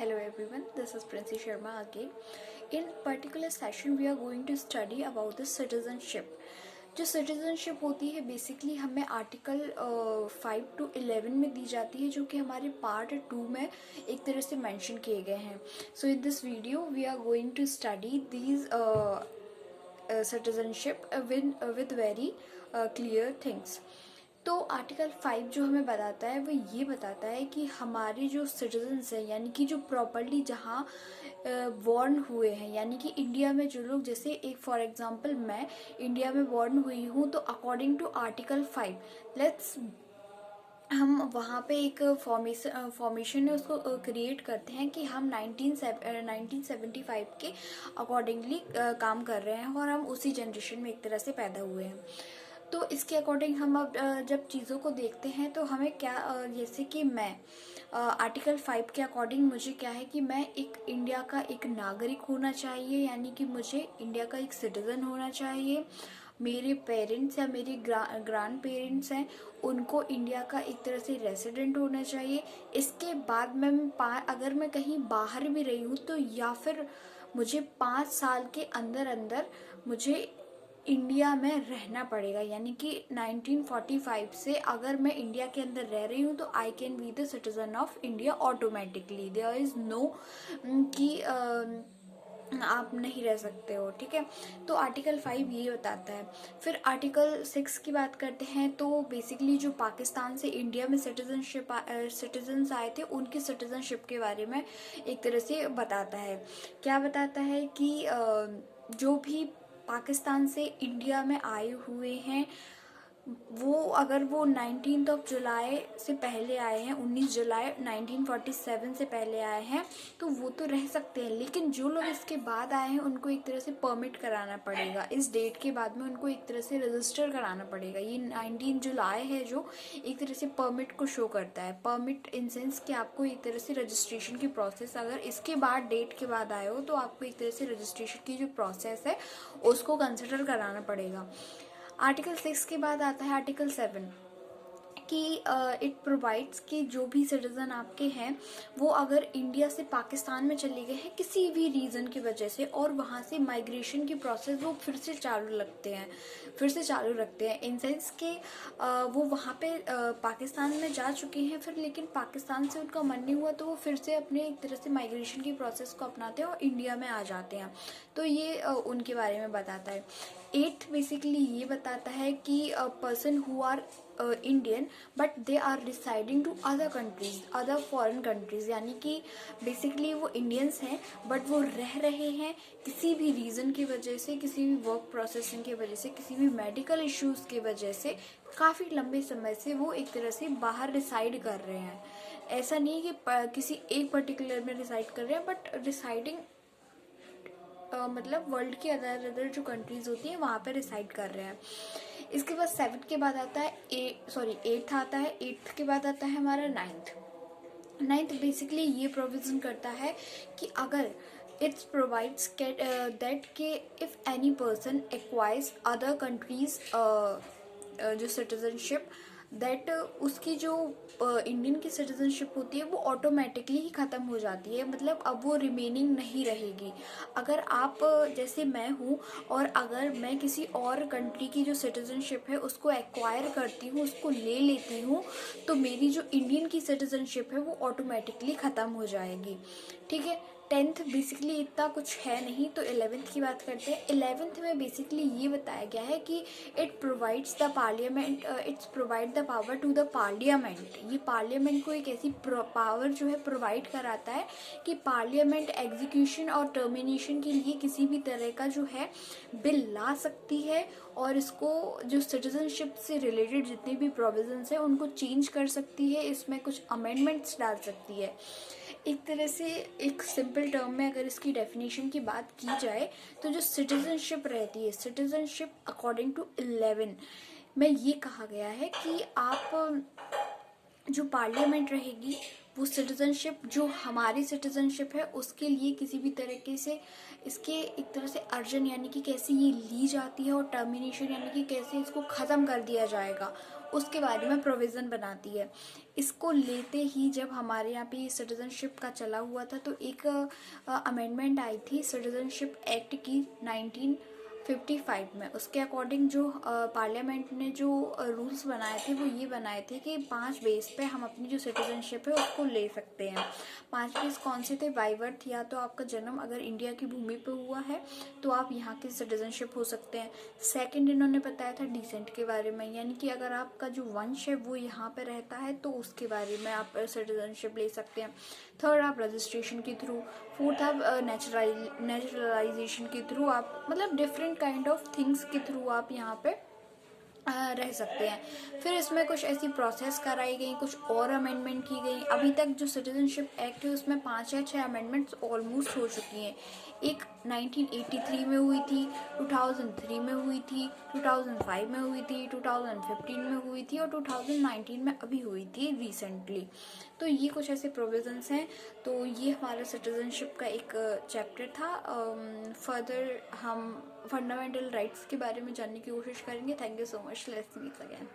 Hello everyone, this is Princy Sharma again. In particular session we are going to study about the citizenship. जो citizenship होती है basically हमें article 5 to 11 में दी जाती है, जो कि हमारे पार्ट 2 में एक तरह से मेंशन किए गए हैं. So in this video we are going to study these citizenship with very clear things. तो आर्टिकल 5 जो हमें बताता है वो ये बताता है कि हमारे जो सिटीजन्स हैं, यानी कि जो प्रॉपरली जहाँ बॉर्न हुए हैं, यानी कि इंडिया में जो लोग, जैसे एक फॉर एग्जांपल मैं इंडिया में बॉर्न हुई हूँ, तो अकॉर्डिंग टू आर्टिकल 5 लेट्स हम वहाँ पे एक फॉर्मेशन है उसको क्रिएट करते हैं कि हम 1975 के अकॉर्डिंगली काम कर रहे हैं और हम उसी जनरेशन में एक तरह से पैदा हुए हैं. तो इसके अकॉर्डिंग हम अब जब चीज़ों को देखते हैं तो हमें क्या, जैसे कि मैं आर्टिकल 5 के अकॉर्डिंग मुझे क्या है कि मैं एक इंडिया का एक नागरिक होना चाहिए, यानी कि मुझे इंडिया का एक सिटीज़न होना चाहिए. मेरे पेरेंट्स या मेरे ग्रैंड पेरेंट्स हैं, उनको इंडिया का एक तरह से रेसिडेंट होना चाहिए. इसके बाद मैं अगर मैं कहीं बाहर भी रही हूँ तो या फिर मुझे 5 साल के अंदर अंदर मुझे इंडिया में रहना पड़ेगा, यानी कि 1945 से अगर मैं इंडिया के अंदर रह रही हूँ तो I can be the citizen of India automatically. There is no कि आप नहीं रह सकते हो. ठीक है, तो आर्टिकल 5 ये बताता है. फिर आर्टिकल 6 की बात करते हैं. तो बेसिकली जो पाकिस्तान से इंडिया में सिटीजन्स आए थे, उनकी सिटीजनशिप के बारे में एक तरह से बताता है. क्या बताता है कि जो भी पाकिस्तान से इंडिया में आए हुए हैं, वो अगर वो 19 जुलाई से पहले आए हैं, 19 जुलाई 1947 से पहले आए हैं, तो वो तो रह सकते हैं. लेकिन जो लोग इसके बाद आए हैं उनको एक तरह से परमिट कराना पड़ेगा. इस डेट के बाद में उनको एक तरह से रजिस्टर कराना पड़ेगा. ये 19 जुलाई है जो एक तरह से परमिट को शो करता है. परमिट इन सेंस कि आपको एक तरह से रजिस्ट्रेशन की प्रोसेस, अगर इसके बाद डेट के बाद आए हो तो आपको एक तरह से रजिस्ट्रेशन की जो प्रोसेस है उसको कंसिडर कराना पड़ेगा. आर्टिकल 6 के बाद आता है आर्टिकल 7 कि इट प्रोवाइड्स कि जो भी सिटीज़न आपके हैं वो अगर इंडिया से पाकिस्तान में चले गए हैं किसी भी रीज़न की वजह से, और वहाँ से माइग्रेशन की प्रोसेस वो फिर से चालू रखते हैं इन सेंस कि वो वहाँ पे पाकिस्तान में जा चुके हैं, फिर लेकिन पाकिस्तान से उनका मन नहीं हुआ तो वो फिर से अपने एक तरह से माइग्रेशन की प्रोसेस को अपनाते हैं और इंडिया में आ जाते हैं. तो ये उनके बारे में बताता है. 8 बेसिकली ये बताता है कि person who are Indian but they are residing to other countries, other foreign countries, यानी कि बेसिकली वो इंडियंस हैं बट वो रह रहे हैं किसी भी रीज़न की वजह से, किसी भी वर्क प्रोसेसिंग की वजह से, किसी भी मेडिकल इश्यूज़ की वजह से काफ़ी लंबे समय से वो एक तरह से बाहर रिसाइड कर रहे हैं. ऐसा नहीं है कि किसी एक पर्टिकुलर में रिसाइड कर रहे हैं, बट रिसाइडिंग मतलब वर्ल्ड की अदर जो कंट्रीज होती हैं वहाँ पे रिसाइड कर रहे हैं. इसके बाद 7 के बाद आता है 8 आता है. 8 के बाद आता है हमारा 9th बेसिकली ये प्रोविज़न करता है कि अगर इट्स प्रोवाइड्स दैट के if any person acquires other countries जो सिटीजनशिप, दैट उसकी जो इंडियन की सिटीजनशिप होती है वो ऑटोमेटिकली ही ख़त्म हो जाती है. मतलब अब वो रिमेनिंग नहीं रहेगी. अगर आप जैसे मैं हूँ और अगर मैं किसी और कंट्री की जो सिटीजनशिप है उसको एक्वायर करती हूँ, उसको ले लेती हूँ, तो मेरी जो इंडियन की सिटीजनशिप है वो ऑटोमेटिकली ख़त्म हो जाएगी. ठीक है. 10th बेसिकली इतना कुछ है नहीं. तो 11th की बात करते हैं. 11th में बेसिकली ये बताया गया है कि it provides the parliament, it's provide the power to the parliament. ये पार्लियामेंट को एक ऐसी पावर जो है प्रोवाइड कराता है कि पार्लियामेंट एग्जीक्यूशन और टर्मिनेशन के लिए किसी भी तरह का जो है बिल ला सकती है, और इसको जो सिटीजनशिप से रिलेटेड जितने भी प्रोविजंस हैं उनको चेंज कर सकती है, इसमें कुछ अमेंडमेंट्स डाल सकती है. एक तरह से एक सिंपल टर्म में अगर इसकी डेफिनेशन की बात की जाए तो जो सिटीजनशिप रहती है, सिटीजनशिप अकॉर्डिंग टू 11 में ये कहा गया है कि आप जो पार्लियामेंट रहेगी वो सिटीजनशिप, जो हमारी सिटीजनशिप है उसके लिए किसी भी तरीके से इसके एक तरह से अर्जन, यानी कि कैसे ये ली जाती है, और टर्मिनेशन यानी कि कैसे इसको ख़त्म कर दिया जाएगा, उसके बारे में प्रोविज़न बनाती है। इसको लेते ही जब हमारे यहाँ पे सिटीजनशिप का चला हुआ था तो एक अमेंडमेंट आई थी सिटीजनशिप एक्ट की 1955 में। उसके अकॉर्डिंग जो पार्लियामेंट ने जो रूल्स बनाए थे वो ये बनाए थे कि 5 बेस पे हम अपनी जो सिटीजनशिप है उसको ले सकते हैं। 5 बेस कौन से थे? बाई बर्थ, या तो आपका जन्म अगर इंडिया की भूमि पे हुआ है तो आप यहाँ के सिटीजनशिप हो सकते हैं। सेकंड इन्होंने बताया था डिसेंट के बारे में, यानी कि अगर आपका जो वंश है वो यहाँ पे रहता है तो उसके बारे में आप सिटीजनशिप ले सकते हैं। थर्ड आप रजिस्ट्रेशन के थ्रू। फोर्थ आप नेचुरलाइजेशन के थ्रू, आप मतलब डिफरेंट काइंड ऑफ थिंग्स के थ्रू आप यहाँ पे रह सकते हैं। फिर इसमें कुछ ऐसी प्रोसेस कराई गई, कुछ और अमेंडमेंट की गई। अभी तक जो सिटीजनशिप एक्ट है उसमें 5 या 6 अमेंडमेंट्स ऑलमोस्ट हो चुकी हैं। एक 1983 में हुई थी, 2003 में हुई थी, 2005 में हुई थी, 2015 में हुई थी और 2019 में अभी हुई थी रिसेंटली। तो ये कुछ ऐसे प्रोविजंस हैं। तो ये हमारा सिटीजनशिप का एक चैप्टर था। फर्दर हम फंडामेंटल राइट्स के बारे में जानने की कोशिश करेंगे। Thank you so much. Let's meet again.